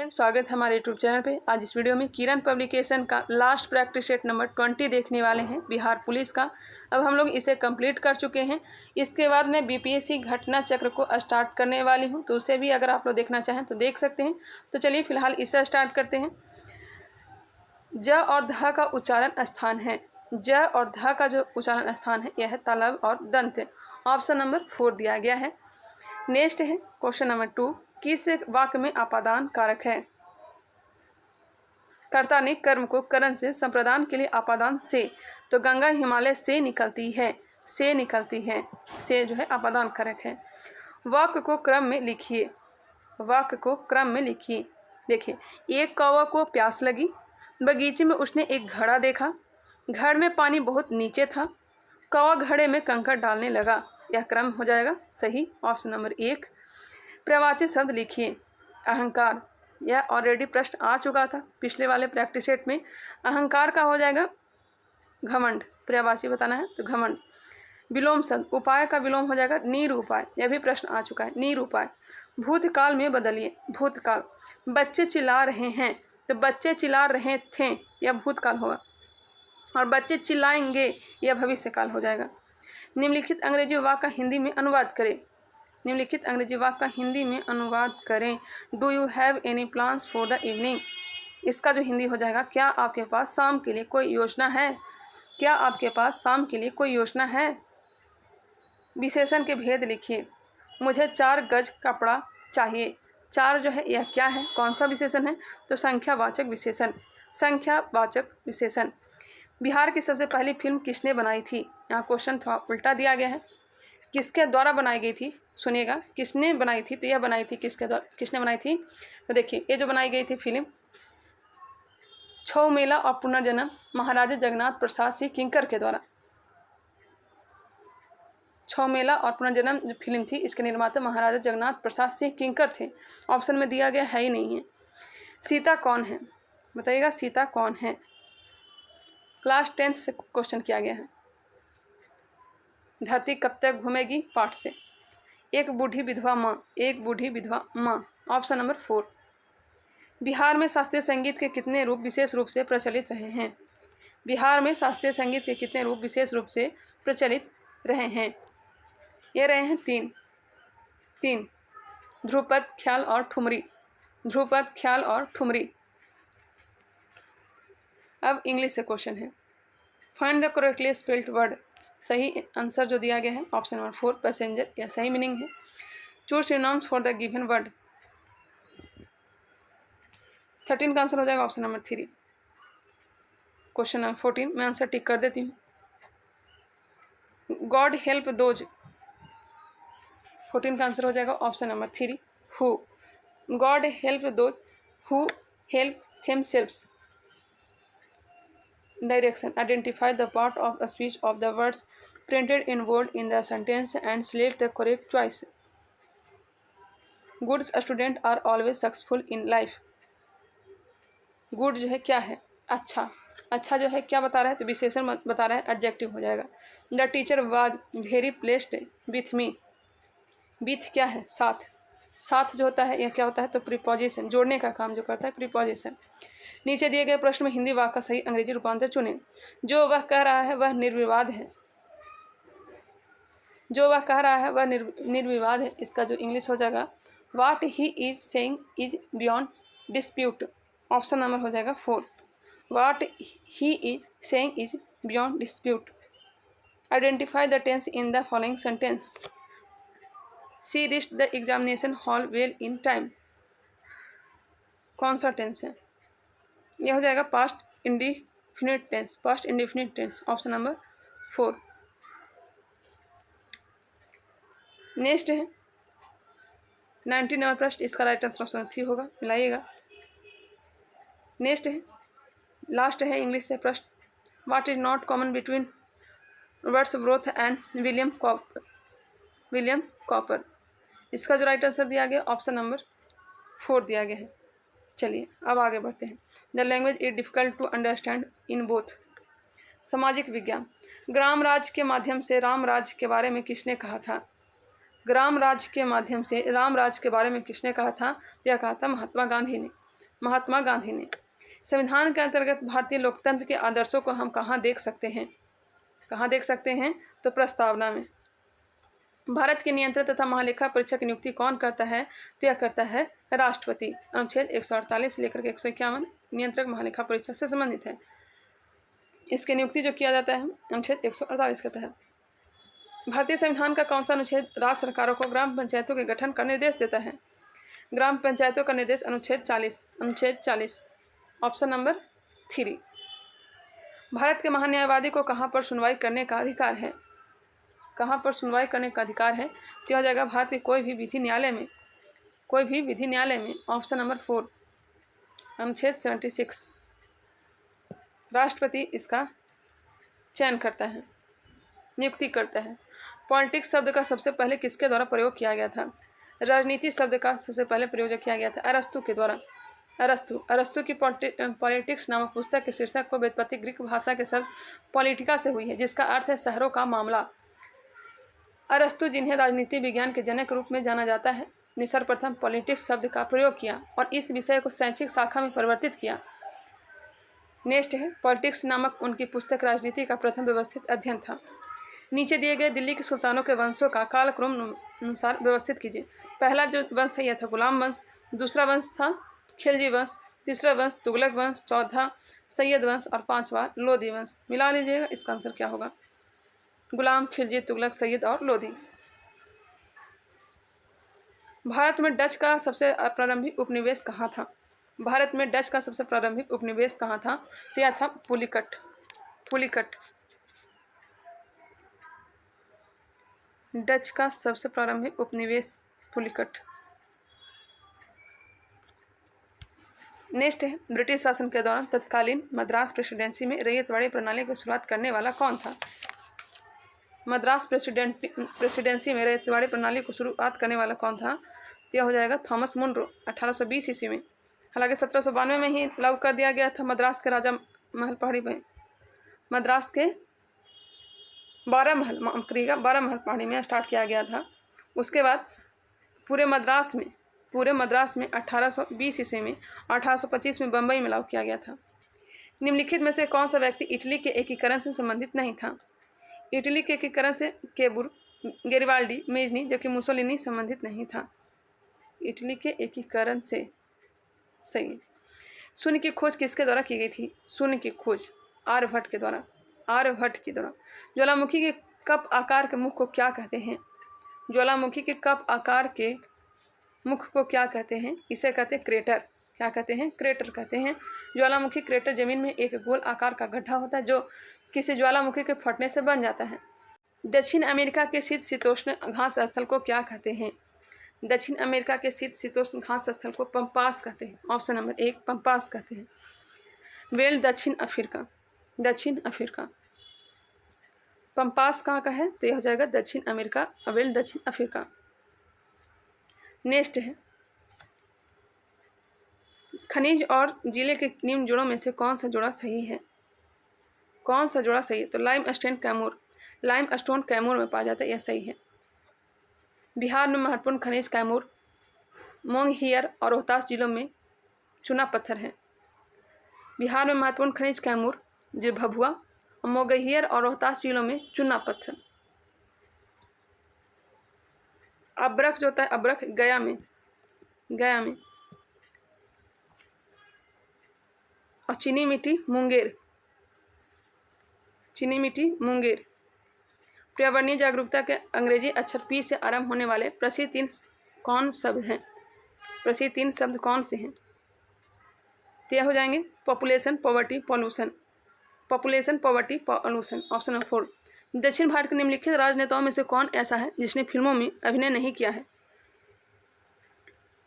स्वागत है हमारे यूट्यूब चैनल पे। आज इस वीडियो में किरण पब्लिकेशन का लास्ट प्रैक्टिस सेट नंबर 20 देखने वाले हैं, बिहार पुलिस का। अब हम लोग इसे कंप्लीट कर चुके हैं। इसके बाद मैं बीपीएससी घटना चक्र को स्टार्ट करने वाली हूं, तो उसे भी अगर आप लोग देखना चाहें तो देख सकते हैं। तो चलिए फिलहाल इसे स्टार्ट करते हैं। ज और ध का उच्चारण स्थान है। ज और ध का जो उच्चारण स्थान है यह है तालब और दंत। ऑप्शन नंबर 4 दिया गया है। नेक्स्ट है क्वेश्चन नंबर 2, किस वाक्य में अपादान कारक है? कर्ता ने कर्म को करण से संप्रदान के लिए अपादान से, तो गंगा हिमालय से निकलती है, से निकलती है, से जो है अपादान कारक है। वाक्य को क्रम में लिखिए, वाक्य को क्रम में लिखिए। देखिए, एक कौवा को प्यास लगी, बगीचे में उसने एक घड़ा देखा, घड़ में पानी बहुत नीचे था, कौवा घड़े में कंकड़ डालने लगा। यह क्रम हो जाएगा सही, ऑप्शन नंबर 1। प्रवाची शब्द लिखिए। अहंकार, यह ऑलरेडी प्रश्न आ चुका था पिछले वाले प्रैक्टिस सेट में। अहंकार का हो जाएगा घमंड, प्रवाची बताना है तो घमंड। विलोम शब्द, उपाय का विलोम हो जाएगा निरूपाय, यह भी प्रश्न आ चुका है, निरूपाय। भूतकाल में बदलिए, भूतकाल। बच्चे चिल्ला रहे हैं, तो बच्चे चिल्ला रहे थे, यह भूतकाल होगा। और बच्चे चिल्लाएंगे, यह भविष्यकाल हो जाएगा। निम्नलिखित अंग्रेजी वाक्य का हिंदी में अनुवाद करें। निम्नलिखित अंग्रेजी वाक्य का हिंदी में अनुवाद करें। Do you have any plans for the evening? इसका जो हिंदी हो जाएगा, क्या आपके पास शाम के लिए कोई योजना है? क्या आपके पास शाम के लिए कोई योजना है? विशेषण के भेद लिखिए। मुझे 4 गज कपड़ा चाहिए। 4 जो है यह क्या है, कौन सा विशेषण है? तो संख्यावाचक विशेषण, संख्यावाचक विशेषण। बिहार की सबसे पहली फिल्म किसने बनाई थी? यहाँ क्वेश्चन थोड़ा उल्टा दिया गया है। किसके द्वारा बनाई गई थी? सुनिएगा, किसने बनाई थी, तो यह बनाई थी किसके द्वारा, किसने बनाई थी? तो देखिए, ये जो बनाई गई थी फिल्म छऊ मेला और पुनर्जन्म, महाराजा जगन्नाथ प्रसाद सिंह किंकर के द्वारा। छऊ मेला और पुनर्जन्म जो फिल्म थी, इसके निर्माता महाराजा जगन्नाथ प्रसाद सिंह किंकर थे। ऑप्शन में दिया गया है ही नहीं है। सीता कौन है? बताइएगा, सीता कौन है? क्लास 10 से क्वेश्चन किया गया है। धरती कब तक घूमेगी, पाठ से। एक बूढ़ी विधवा माँ, एक बूढ़ी विधवा माँ, ऑप्शन नंबर 4। बिहार में शास्त्रीय संगीत के कितने रूप विशेष रूप से प्रचलित रहे हैं? बिहार में शास्त्रीय संगीत के कितने रूप विशेष रूप से प्रचलित रहे हैं? ये रहे हैं 3। ध्रुपद, ख्याल और ठुमरी। ध्रुपद, ख्याल और ठुमरी। अब इंग्लिश से क्वेश्चन है। Find the correctly spelled word. सही आंसर जो दिया गया है ऑप्शन नंबर 4, पैसेंजर, यह सही मीनिंग है। Choose synonyms for the given word. 13 का आंसर हो जाएगा ऑप्शन नंबर 3। क्वेश्चन नंबर 14 मैं आंसर टिक कर देती हूँ। गॉड हेल्प दोज, 14 का आंसर हो जाएगा option number 3, who. God help those who help themselves। Direction, identify the part of a speech of the words printed in bold in the sentence and select the correct choice. Good students are always successful in life. Good जो है क्या है? अच्छा। अच्छा जो है क्या बता रहा है, तो विशेषण बता रहा है, एडजेक्टिव हो जाएगा। The teacher was very pleased with me. With क्या है? साथ। साथ जो होता है यह क्या होता है, तो प्रीपोजिशन, जोड़ने का काम जो करता है प्रीपोजिशन। नीचे दिए गए प्रश्न में हिंदी वाक्य का सही अंग्रेजी रूपांतर चुनें। जो वह कह रहा है वह निर्विवाद है। जो वह कह रहा है वह निर्विवाद है। इसका जो इंग्लिश हो जाएगा, what he is saying is beyond dispute. Option number हो जाएगा 4, what he is saying is beyond dispute. Identify the tense in the following sentence. She reached the examination hall well in time. कौन सा tense है? यह हो जाएगा past indefinite tense, past indefinite tense, option number 4। Next है 19 number प्रश्न, इसका right answer option 3 होगा, मिलाइएगा। नेक्स्ट है, लास्ट है इंग्लिश से प्रश्न। What is not common between Wordsworth and William copper. इसका जो राइट आंसर दिया गया ऑप्शन नंबर 4 दिया गया है। चलिए अब आगे बढ़ते हैं। The language is difficult to understand in both. सामाजिक विज्ञान। ग्राम राज्य के माध्यम से राम राज्य के बारे में किसने कहा था? ग्राम राज्य के माध्यम से राम राज्य के बारे में किसने कहा था? यह कहा था महात्मा गांधी ने। महात्मा गांधी ने। संविधान के अंतर्गत भारतीय लोकतंत्र के आदर्शों को हम कहाँ देख सकते हैं? कहाँ देख सकते हैं? तो प्रस्तावना में। भारत के नियंत्रक तथा महालेखा परीक्षक की नियुक्ति कौन करता है? तो यह करता है राष्ट्रपति। अनुच्छेद 148 से लेकर के 151 नियंत्रक महालेखा परीक्षक से संबंधित है। इसकी नियुक्ति जो किया जाता है अनुच्छेद 148 के तहत। भारतीय संविधान का कौन सा अनुच्छेद राज्य सरकारों को ग्राम पंचायतों के गठन का निर्देश देता है? ग्राम पंचायतों का निर्देश अनुच्छेद 40। Option number 3। भारत के महान्यायवादी को कहाँ पर सुनवाई करने का अधिकार है? कहाँ पर सुनवाई करने का अधिकार है? तो हो जाएगा भारत के कोई भी विधि न्यायालय में। कोई भी विधि न्यायालय में। ऑप्शन नंबर 4 अनुच्छेद 76। राष्ट्रपति इसका चयन करता है, नियुक्ति करता है। पॉलिटिक्स शब्द का सबसे पहले किसके द्वारा प्रयोग किया गया था? राजनीति शब्द का सबसे पहले प्रयोग किया गया था अरस्तु के द्वारा। अरस्तु की पॉलिटिक्स नामक पुस्तक के शीर्षक को व्युत्पत्ति ग्रीक भाषा के शब्द पॉलिटिका से हुई है, जिसका अर्थ है शहरों का मामला। अरस्तु, जिन्हें राजनीति विज्ञान के जनक रूप में जाना जाता है, ने सर्वप्रथम पॉलिटिक्स शब्द का प्रयोग किया और इस विषय को शैक्षिक शाखा में परिवर्तित किया। नेक्स्ट है, पॉलिटिक्स नामक उनकी पुस्तक राजनीति का प्रथम व्यवस्थित अध्ययन था। नीचे दिए गए दिल्ली के सुल्तानों के वंशों का कालक्रम अनुसार व्यवस्थित कीजिए। पहला जो वंश था यह था गुलाम वंश, दूसरा वंश था खिलजी वंश, तीसरा वंश तुगलक वंश, चौथा सैयद वंश और पांचवा लोधी वंश। मिला लीजिएगा, इसका आंसर क्या होगा? गुलाम, खिलजी, तुगलक, सैयद और लोधी। भारत में डच का सबसे प्रारंभिक उपनिवेश कहाँ था? भारत में डच का सबसे प्रारंभिक उपनिवेश कहाँ था? तो यह था पुलिकट। डच का सबसे प्रारंभिक उपनिवेश पुलिकट। नेक्स्ट है, ब्रिटिश शासन के दौरान तत्कालीन मद्रास प्रेसिडेंसी में रैयतवाड़ी प्रणाली की शुरुआत करने वाला कौन था? मद्रास प्रेसिडेंसी में रैयतवाड़ी प्रणाली को शुरुआत करने वाला कौन था? यह हो जाएगा थॉमस मुनरो 1820 ईस्वी में। हालांकि 1792 में ही लागू कर दिया गया था मद्रास के राजा महल पहाड़ी में। मद्रास के 12 महल पहाड़ी में स्टार्ट किया गया था। उसके बाद पूरे मद्रास में 1820 ईस्वी में 1825 में बम्बई में लागू किया गया था। निम्नलिखित में से कौन सा व्यक्ति इटली के एकीकरण से संबंधित नहीं था? इटली के एकीकरण से केबुर, गेरिबाल्डी, मेजनी, जबकि मुसोलिनी संबंधित नहीं था। इटली के एकीकरण से सही है। शून्य की खोज किसके द्वारा की गई थी? शून्य की खोज आर्यभट्ट के द्वारा। ज्वालामुखी के कप आकार के मुख को क्या कहते हैं? ज्वालामुखी के कप आकार के मुख को क्या कहते हैं? इसे कहते हैं क्रेटर। क्या कहते हैं? क्रेटर कहते हैं। ज्वालामुखी क्रेटर जमीन में एक गोल आकार का गड्ढा होता है जो किसी ज्वालामुखी के फटने से बन जाता है। दक्षिण अमेरिका के शीतोष्ण घास स्थल को क्या कहते हैं? दक्षिण अमेरिका के शीतोष्ण घास स्थल को पंपास कहते हैं। ऑप्शन नंबर 1 पंपास कहते हैं। वेल दक्षिण अफ्रीका। पंपास कहाँ का है? तो यह हो जाएगा दक्षिण अमेरिका। वेल दक्षिण अफ्रीका। नेक्स्ट है, खनिज और जिले के निम्न जोड़ों में से कौन सा जोड़ा सही है? तो लाइमस्टोन कैमूर में पाया जाता है, यह सही है। बिहार में महत्वपूर्ण खनिज कैमूर, मोंगहियर और रोहतास जिलों में चूना पत्थर है। बिहार में महत्वपूर्ण खनिज कैमूर जो भभुआ और मोंगहियर और रोहतास जिलों में चूना पत्थर। अब्रक जो होता है, अब्रक गया में और चीनी मिट्टी मुंगेर। पर्यावरणीय जागरूकता के अंग्रेजी अक्षर पी से आरंभ होने वाले प्रसिद्ध 3 शब्द कौन से हैं? तो हो जाएंगे population, poverty, pollution. Option number 4। दक्षिण भारत के निम्नलिखित राजनेताओं में से कौन ऐसा है जिसने फिल्मों में अभिनय नहीं किया है?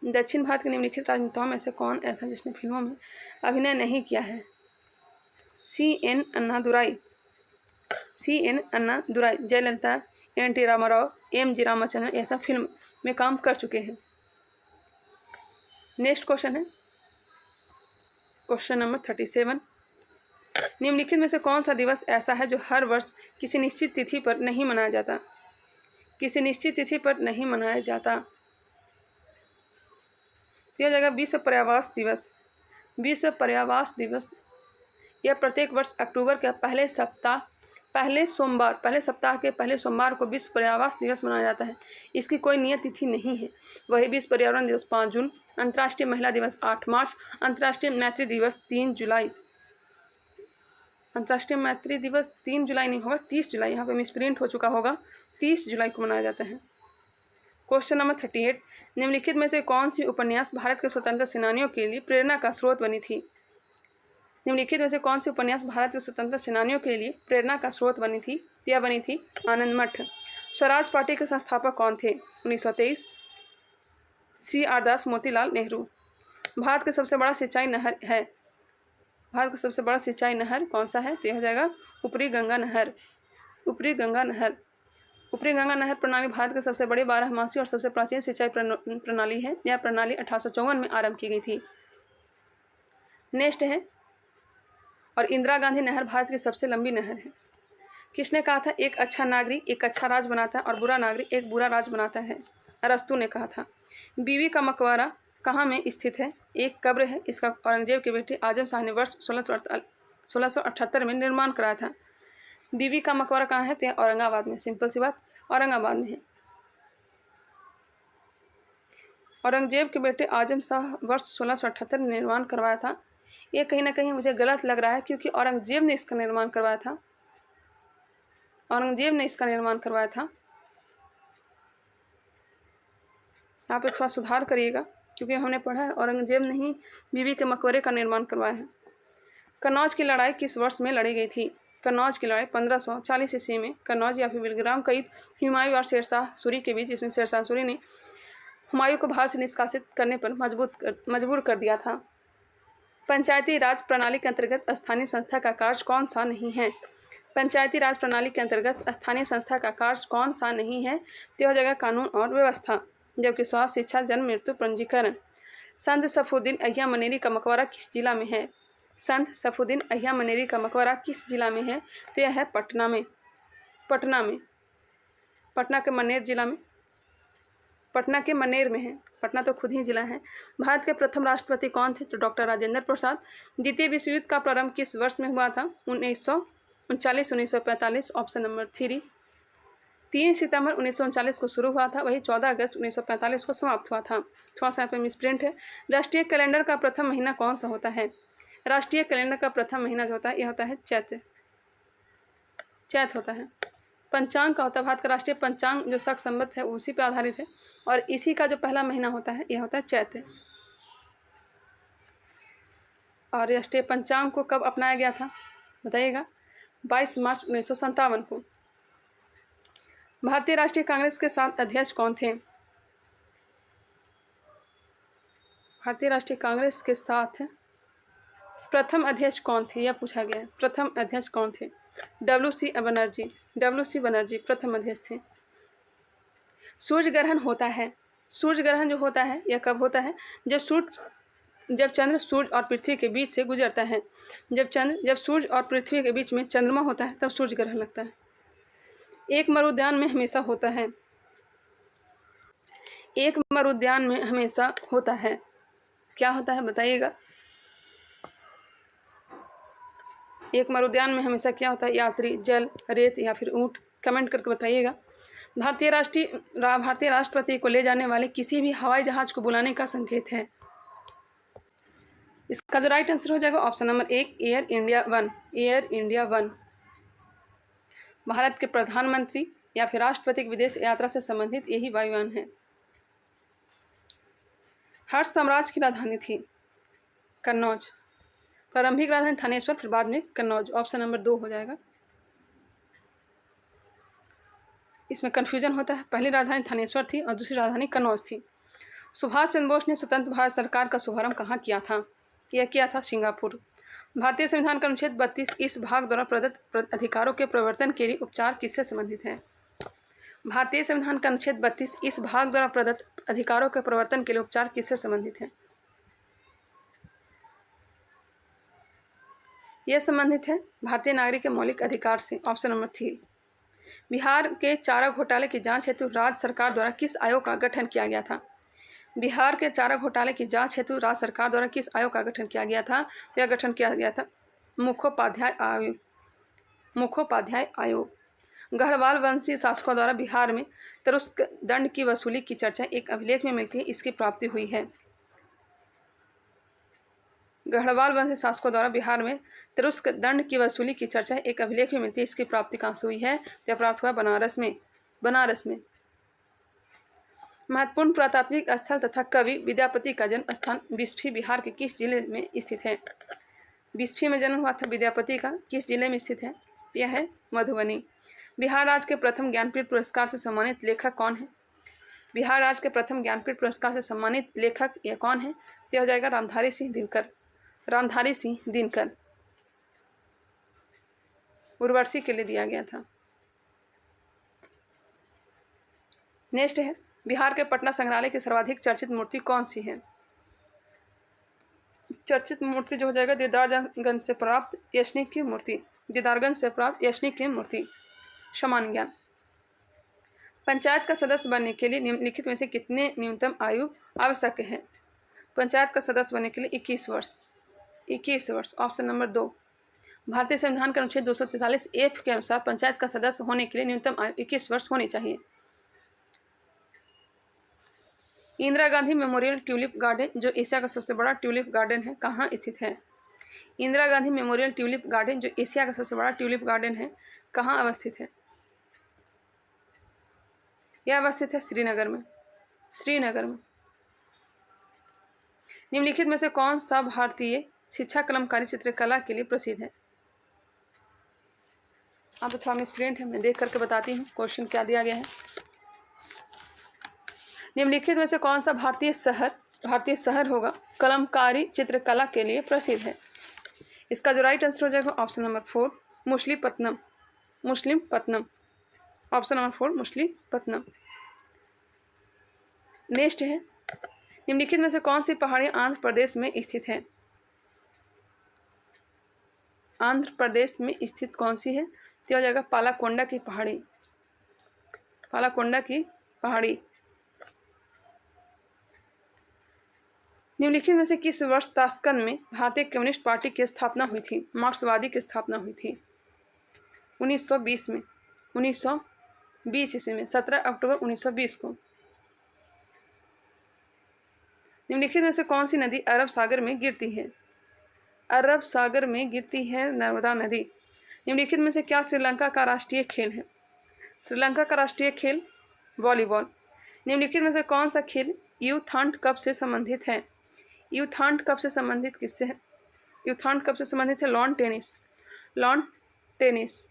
दक्षिण भारत के निम्नलिखित राजनेताओं में से कौन ऐसा जिसने फिल्मों में अभिनय नहीं किया है? C.N. Annadurai, Jayalalithaa, N.T. Rama Rao, M.G. Ramachandran ऐसा फिल्म में काम कर चुके हैं। नेक्स्ट क्वेश्चन है क्वेश्चन नंबर 37। निम्नलिखित में से कौन सा दिवस ऐसा है जो हर वर्ष किसी निश्चित तिथि पर नहीं मनाया जाता? यह जगह विश्व पर्यावरण दिवस। विश्व पर्यावरण दिवस यह प्रत्येक वर्ष अक्टूबर के पहले सप्ताह के पहले सोमवार को विश्व पर्यावरण दिवस मनाया जाता है। इसकी कोई नियत तिथि नहीं है। वही विश्व पर्यावरण दिवस 5 जून, अंतर्राष्ट्रीय महिला दिवस 8 मार्च, अंतर्राष्ट्रीय मैत्री दिवस 3 जुलाई। अंतर्राष्ट्रीय मैत्री दिवस 3 जुलाई नहीं होगा, 30 जुलाई, यहाँ पे मिसप्रिंट हो चुका होगा, 30 जुलाई को मनाया जाता है। क्वेश्चन नंबर 38, निम्नलिखित में से कौन सी उपन्यास भारत के स्वतंत्रता सेनानियों के लिए प्रेरणा का स्रोत बनी थी? निम्नलिखित में से कौन सी उपन्यास भारत के स्वतंत्रता सेनानियों के लिए प्रेरणा का स्रोत बनी थी? यह बनी थी आनंद मठ। स्वराज पार्टी के संस्थापक कौन थे? 1923। CR दास, मोतीलाल नेहरू। भारत का सबसे बड़ा सिंचाई नहर है। भारत का सबसे बड़ा सिंचाई नहर कौन सा है? तो यह हो जाएगा ऊपरी गंगा नहर। ऊपरी गंगा नहर। ऊपरी गंगा नहर प्रणाली भारत के सबसे बड़े 12मासी और सबसे प्राचीन सिंचाई प्रणाली है। यह प्रणाली 1854 में आरंभ की गई थी। नेक्स्ट है, और इंदिरा गांधी नहर भारत की सबसे लंबी नहर है। किसने कहा था एक अच्छा नागरिक एक अच्छा राज बनाता है और बुरा नागरिक एक बुरा राज बनाता है? अरस्तू ने कहा था। बीवी का मकबरा कहाँ में स्थित है? एक कब्र है। इसका औरंगजेब के बेटे आजम शाह ने वर्ष 1678 में निर्माण कराया था। बीवी का मकबरा कहाँ है? तो यह औरंगाबाद में। सिंपल सी बात, औरंगाबाद में है। औरंगजेब के बेटे आजम शाह वर्ष 1678 में निर्माण करवाया था। ये कहीं ना कहीं मुझे गलत लग रहा है, क्योंकि औरंगजेब ने इसका निर्माण करवाया था। औरंगजेब ने इसका निर्माण करवाया था। यहाँ पे थोड़ा सुधार करिएगा, क्योंकि हमने पढ़ा है औरंगजेब ने ही बीवी के मकबरे का निर्माण करवाया है। कन्नौज की लड़ाई किस वर्ष में लड़ी गई थी? कन्नौज की लड़ाई 1540 ईस्वी में कन्नौज या फिर बिलग्राम कई हुमायूं और शेरशाह सूरी के बीच, जिसमें शेरशाह सूरी ने हुमायूं को भारत से निष्कासित करने पर मजबूर कर दिया था। पंचायती राज प्रणाली के अंतर्गत स्थानीय संस्था का कार्य कौन सा नहीं है? पंचायती राज प्रणाली के अंतर्गत स्थानीय संस्था का कार्य कौन सा नहीं है? तो हो जाएगा कानून और व्यवस्था, जबकि स्वास्थ्य, शिक्षा, जन्म, मृत्यु, पंजीकरण। संत सैफुद्दीन अय्या मनेरी का मकबरा किस जिला में है? संत सैफुद्दीन अय्या मनेरी का मकबरा किस जिला में है? तो यह है पटना में। पटना के मनेर जिला में। पटना के मनेर में है। पटना तो खुद ही जिला है। भारत के प्रथम राष्ट्रपति कौन थे? तो डॉक्टर राजेंद्र प्रसाद। द्वितीय विश्व युद्ध का प्रारंभ किस वर्ष में हुआ था? 1939, 1945, ऑप्शन नंबर 3। 3 सितंबर 1939 को शुरू हुआ था, वही 14 अगस्त 1945 को समाप्त हुआ था। थोड़ा सा यहाँ पे मिसप्रिंट है। राष्ट्रीय कैलेंडर का प्रथम महीना कौन सा होता है? राष्ट्रीय कैलेंडर का प्रथम महीना जो होता है यह होता है चैत होता है। पंचांग का होता है, भारत का राष्ट्रीय पंचांग जो शक संवत है उसी पर आधारित है, और इसी का जो पहला महीना होता है यह होता है चैत। और राष्ट्रीय पंचांग को कब अपनाया गया था बताइएगा? 22 मार्च 1957 को। भारतीय राष्ट्रीय कांग्रेस के 7 अध्यक्ष कौन थे? भारतीय राष्ट्रीय कांग्रेस के 7 प्रथम अध्यक्ष कौन थे, यह पूछा गया है। प्रथम अध्यक्ष कौन थे? WC बनर्जी प्रथम अध्यक्ष थे। सूर्य ग्रहण होता है। सूर्य ग्रहण जो होता है यह कब होता है? जब चंद्र सूर्य और पृथ्वी के बीच से गुजरता है। जब सूर्य और पृथ्वी के बीच में चंद्रमा होता है तब सूर्य ग्रहण लगता है। एक मरुद्यान में हमेशा होता है। एक मरुद्यान में हमेशा होता है। क्या होता है बताइएगा? एक मरुद्यान में हमेशा क्या होता है? यात्री, जल, रेत या फिर ऊंट। कमेंट करके बताइएगा। भारतीय राष्ट्रपति को ले जाने वाले किसी भी हवाई जहाज को बुलाने का संकेत है। इसका जो राइट आंसर हो जाएगा option number 1, air India 1। Air India 1। Bharat के प्रधानमंत्री या फिर राष्ट्रपति की विदेश यात्रा से संबंधित यही वायुयान है। हर्ष साम्राज्य की राजधानी थी कन्नौज। प्रारंभिक राजधानी थानेश्वर, फिर बाद में कन्नौज। ऑप्शन नंबर 2 हो जाएगा। इसमें कन्फ्यूजन होता है, पहली राजधानी थानेश्वर थी और दूसरी राजधानी कन्नौज थी। सुभाष चंद्र बोस ने स्वतंत्र भारत सरकार का शुभारंभ कहाँ किया था? यह किया था सिंगापुर। भारतीय संविधान का अनुच्छेद 32 इस भाग द्वारा प्रदत्त अधिकारों के प्रवर्तन के लिए उपचार किससे संबंधित है? भारतीय संविधान का अनुच्छेद 32 इस भाग द्वारा प्रदत्त अधिकारों के प्रवर्तन के लिए उपचार किससे संबंधित है? यह संबंधित है भारतीय नागरिक के मौलिक अधिकार से। Option number 3। बिहार के चारा घोटाले की जांच हेतु राज्य सरकार द्वारा किस आयोग का गठन किया गया था? बिहार के चारा घोटाले की जांच हेतु राज्य सरकार द्वारा किस आयोग का गठन किया गया था? तो यह गठन किया गया था मुखोपाध्याय आयोग। मुखोपाध्याय आयोग। गढ़वाल वंशी शासकों द्वारा बिहार में तरुस्क दंड की वसूली की चर्चा एक अभिलेख में मिलती है, इसकी प्राप्ति हुई है। गढ़वाल वंशी शासकों द्वारा बिहार में तरुस्क दंड की वसूली की चर्चा एक अभिलेख में मिलती है, इसकी प्राप्ति कहाँ से हुई है? यह प्राप्त हुआ बनारस में। बनारस में। महत्वपूर्ण पुरातात्विक स्थल तथा कवि विद्यापति का जन्म स्थान बिस्फी बिहार के किस जिले में स्थित है? बिस्फी में जन्म हुआ था विद्यापति का, किस जिले में स्थित है? यह है मधुबनी। बिहार राज्य के प्रथम ज्ञानपीठ पुरस्कार से सम्मानित लेखक कौन है? बिहार राज्य के प्रथम ज्ञानपीठ पुरस्कार से सम्मानित लेखक यह कौन है? तो हो जाएगा रामधारी सिंह दिनकर। रामधारी सिंह दिनकर। उर्वशी के लिए दिया गया था। नेक्स्ट है, बिहार के पटना संग्रहालय की सर्वाधिक चर्चित मूर्ति कौन सी है? चर्चित मूर्ति जो हो जाएगा दीदारगंज से प्राप्त यशनिक की मूर्ति। दीदारगंज से प्राप्त यशनिक की मूर्ति। समान ज्ञान। पंचायत का सदस्य बनने के लिए निम्नलिखित में से कितने न्यूनतम आयु आवश्यक है? पंचायत का सदस्य बनने के लिए 21 वर्ष। 21 वर्ष। Option number 2। भारतीय संविधान के अनुच्छेद 243F के अनुसार पंचायत का सदस्य होने के लिए न्यूनतम आयु 21 वर्ष होनी चाहिए। Indira Gandhi memorial tulip garden जो एशिया का सबसे बड़ा ट्यूलिप गार्डन है, कहाँ स्थित है? Indira Gandhi memorial tulip garden जो एशिया का सबसे बड़ा ट्यूलिप गार्डन है, कहाँ अवस्थित है? यह अवस्थित है श्रीनगर में। श्रीनगर में। निम्नलिखित में से कौन सा भारतीय शिक्षा कलमकारी चित्रकला के लिए प्रसिद्ध है? आप तो थोड़ा मिसप्रिंट है, मैं देख करके बताती हूँ क्वेश्चन क्या दिया गया है। निम्नलिखित में से कौन सा भारतीय शहर होगा कलमकारी चित्रकला के लिए प्रसिद्ध है? इसका जो राइट आंसर हो जाएगा option number 4 Masulipatnam. Masulipatnam. Option number 4 Masulipatnam. Next है, निम्नलिखित में से कौन सी पहाड़ी आंध्र प्रदेश में स्थित है? आंध्र प्रदेश में स्थित कौन सी है? तो हो जाएगा पालाकोंडा की पहाड़ी। पालाकोंडा की पहाड़ी। निम्नलिखित में से किस वर्ष ताशकंद में भारतीय कम्युनिस्ट पार्टी की स्थापना हुई थी? मार्क्सवादी की स्थापना हुई थी 1920 में। 1920 ईस्वी में 17 अक्टूबर 1920 को। निम्नलिखित में से कौन सी नदी अरब सागर में गिरती है? अरब सागर में गिरती है नर्मदा नदी। निम्नलिखित में से क्या श्रीलंका का राष्ट्रीय खेल है? श्रीलंका का राष्ट्रीय खेल वॉलीबॉल। निम्नलिखित में से कौन सा खेल यूथांड कप से संबंधित है? यूथांड कप से संबंधित किससे है? यूथांड कप से संबंधित है लॉन टेनिस। Lawn tennis.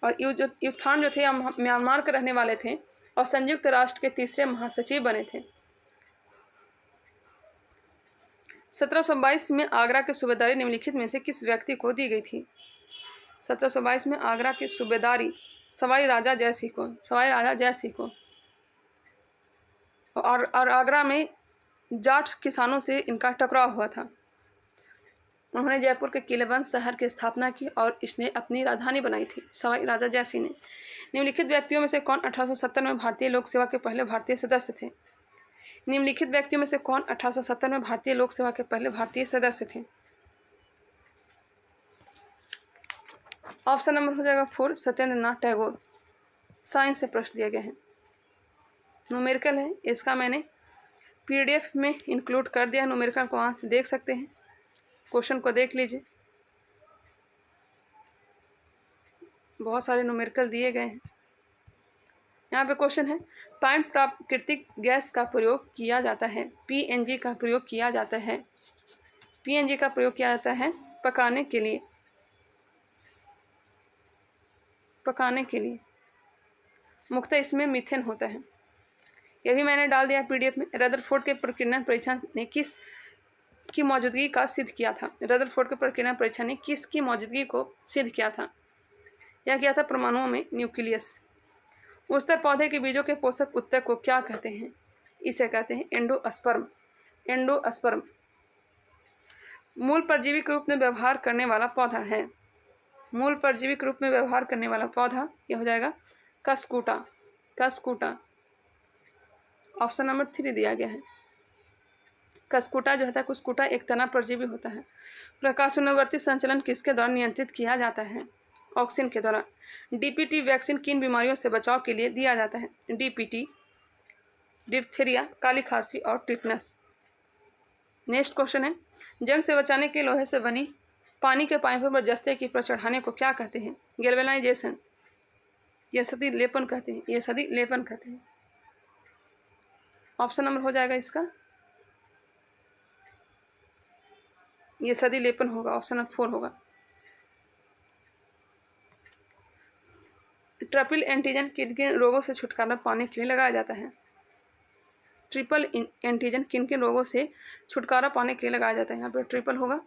और यूथांड जो थे म्यांमार के रहने वाले थे और संयुक्त राष्ट्र के तीसरे महासचिव बने थे। 1722 में आगरा की सूबेदारी निम्नलिखित में से किस व्यक्ति को दी गई थी? 1722 में आगरा की सूबेदारी सवाई राजा जयसिंह को। सवाई राजा जयसिंह को। और आगरा में जाट किसानों से इनका टकराव हुआ था। उन्होंने जयपुर के किलेबंद शहर की स्थापना की और इसने अपनी राजधानी बनाई थी सवाई राजा जयसिंह ने। निम्नलिखित व्यक्तियों में से कौन 1870 में भारतीय लोक सेवा के पहले भारतीय सदस्य थे? निम्नलिखित व्यक्तियों में से कौन 1870 में भारतीय लोक सेवा के पहले भारतीय सदस्य थे? ऑप्शन नंबर हो जाएगा 4 सत्येंद्र नाथ टैगोर। साइंस से प्रश्न दिया गया है। न्यूमेरिकल है, इसका मैंने PDF में इंक्लूड कर दिया। न्यूमेरिकल को वहाँ से देख सकते हैं, क्वेश्चन को देख लीजिए। बहुत सारे न्यूमेरिकल दिए गए हैं। यहाँ पे क्वेश्चन है, पाइप प्राकृतिक गैस का प्रयोग किया जाता है। PNG का प्रयोग किया जाता है। PNG का प्रयोग किया जाता है पकाने के लिए। पकाने के लिए मुख्यतः इसमें मीथेन होता है। यह भी मैंने डाल दिया PDF में। रदरफोर्ड के प्रकीर्णन परीक्षण ने किस की मौजूदगी का सिद्ध किया था? रदरफोर्ड के प्रकीर्णन परीक्षण ने किस की मौजूदगी को सिद्ध किया था? यह किया था परमाणुओं में न्यूक्लियस। उस्तर पौधे के बीजों के पोषक उत्तक को क्या कहते हैं? इसे कहते हैं एंडोस्पर्म। एंडोस्पर्म। मूल परजीवी के रूप में व्यवहार करने वाला पौधा है। मूल परजीवी के रूप में व्यवहार करने वाला पौधा यह हो जाएगा कसकूटा। कसकूटा। ऑप्शन नंबर 3 दिया गया है। कस्कुटा जो होता है कुस्कुटा एक तना परजीवी होता है। प्रकाशनुवर्ती संचलन किसके द्वारा नियंत्रित किया जाता है? ऑक्सीन के द्वारा। डीपीटी वैक्सीन किन बीमारियों से बचाव के लिए दिया जाता है? डीपीटी, डिप्थीरिया, काली खांसी और टिटनस। नेक्स्ट क्वेश्चन है, जंग से बचाने के लोहे से बनी पानी के पाइपों पर जस्ते की पर चढ़ाने को क्या कहते हैं? गैल्वेनाइजेशन, ये सदी लेपन कहते हैं, ये सदी लेपन कहते हैं। ऑप्शन नंबर हो जाएगा इसका, ये सदी लेपन होगा, ऑप्शन नंबर 4 होगा। ट्रिपल एंटीजन किन किन रोगों से छुटकारा पाने के लिए लगाया जाता है? ट्रिपल एंटीजन किन किन रोगों से छुटकारा पाने के लिए लगाया जाता है? यहाँ पर ट्रिपल होगा।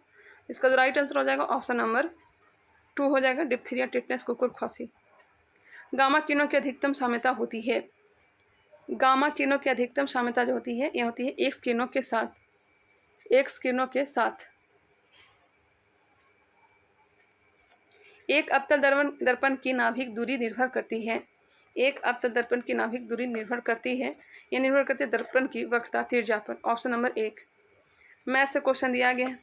इसका जो राइट आंसर हो जाएगा ऑप्शन नंबर 2 हो जाएगा, डिप्थीरिया, टिटनेस, कुकुर खांसी। गामा किरणों की अधिकतम साम्यता होती है? गामा किरणों की अधिकतम साम्यता जो होती है, यह होती है एक्स किरणों के साथ, एक्स किरणों के साथ। एक अवतल दर्पण की नाभिक दूरी निर्भर करती है? एक अवतल दर्पण की नाभिक दूरी निर्भर करती है, यह निर्भर करती है दर्पण की वक्रता तिर्ज्या पर। Option number 1। मैथ से क्वेश्चन दिया गया है,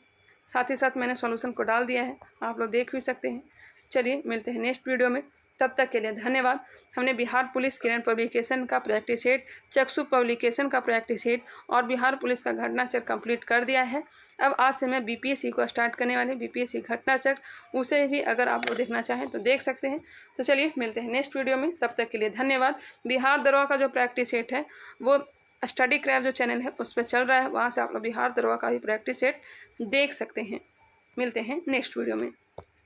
साथ ही साथ मैंने सॉल्यूशन को डाल दिया है, आप लोग देख भी सकते हैं। चलिए मिलते हैं नेक्स्ट वीडियो में, तब तक के लिए धन्यवाद। हमने बिहार पुलिस क्लियर पब्लिकेशन का प्रैक्टिस सेट, चक्षु पब्लिकेशन का प्रैक्टिस सेट और बिहार पुलिस का घटनाचक्र कंप्लीट कर दिया है। अब आज से मैं बीपीएससी को स्टार्ट करने वाले, बीपीएससी घटनाचक्र, उसे भी अगर आप लोग देखना चाहें तो देख सकते हैं। तो चलिए मिलते हैं नेक्स्ट वीडियो में, तब तक के लिए धन्यवाद। बिहार दरोगा का जो प्रैक्टिस सेट है वो स्टडी क्रैप जो चैनल है उस पर चल रहा है, वहाँ से आप लोग बिहार दरोगा का भी प्रैक्टिस सेट देख सकते हैं। मिलते हैं नेक्स्ट वीडियो में।